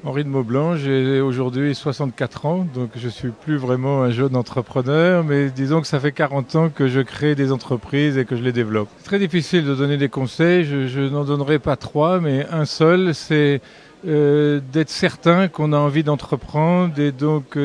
Henri de Maublanc, j'ai aujourd'hui 64 ans, donc je suis plus vraiment un jeune entrepreneur, mais disons que ça fait 40 ans que je crée des entreprises et que je les développe. C'est très difficile de donner des conseils, je n'en donnerai pas trois, mais un seul, c'est d'être certain qu'on a envie d'entreprendre et donc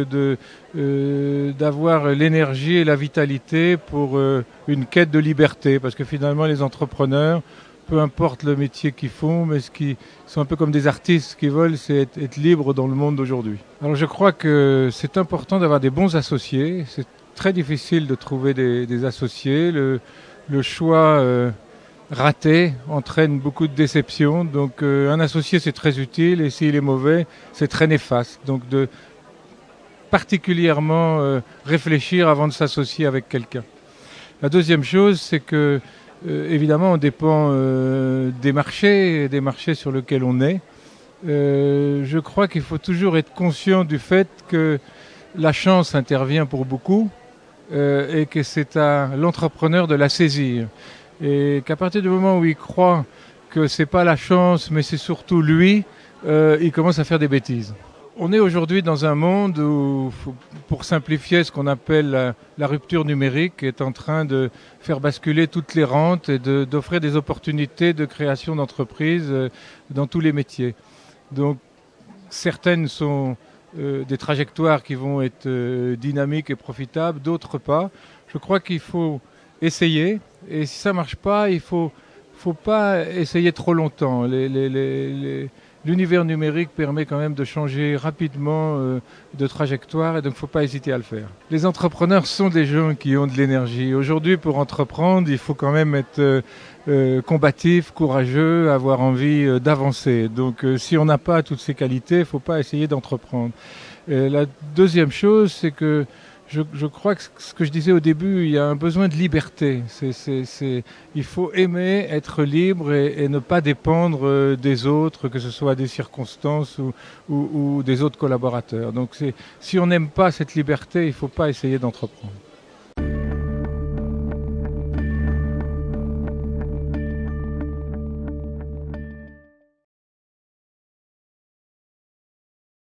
d'avoir l'énergie et la vitalité pour une quête de liberté, parce que finalement les entrepreneurs, peu importe le métier qu'ils font, mais ce qui sont un peu comme des artistes. Ce qu'ils veulent, c'est être libres dans le monde d'aujourd'hui. Alors je crois que c'est important d'avoir des bons associés. C'est très difficile de trouver des associés. Le choix raté entraîne beaucoup de déceptions. Donc un associé, c'est très utile. Et s'il est mauvais, c'est très néfaste. Donc de particulièrement réfléchir avant de s'associer avec quelqu'un. La deuxième chose, c'est que évidemment, on dépend des marchés sur lesquels on est. Je crois qu'il faut toujours être conscient du fait que la chance intervient pour beaucoup et que c'est à l'entrepreneur de la saisir. Et qu'à partir du moment où il croit que c'est pas la chance, mais c'est surtout lui, il commence à faire des bêtises. On est aujourd'hui dans un monde où, pour simplifier, ce qu'on appelle la rupture numérique est en train de faire basculer toutes les rentes et d'offrir des opportunités de création d'entreprises dans tous les métiers. Donc, certaines sont des trajectoires qui vont être dynamiques et profitables, d'autres pas. Je crois qu'il faut essayer, et si ça marche pas, il faut pas essayer trop longtemps. L'univers numérique permet quand même de changer rapidement de trajectoire et donc il ne faut pas hésiter à le faire. Les entrepreneurs sont des gens qui ont de l'énergie. Aujourd'hui, pour entreprendre, il faut quand même être combatif, courageux, avoir envie d'avancer. Donc si on n'a pas toutes ces qualités, il ne faut pas essayer d'entreprendre. La deuxième chose, c'est que je crois que ce que je disais au début, il y a un besoin de liberté. Il faut aimer être libre et ne pas dépendre des autres, que ce soit des circonstances ou des autres collaborateurs. Donc si on n'aime pas cette liberté, il ne faut pas essayer d'entreprendre.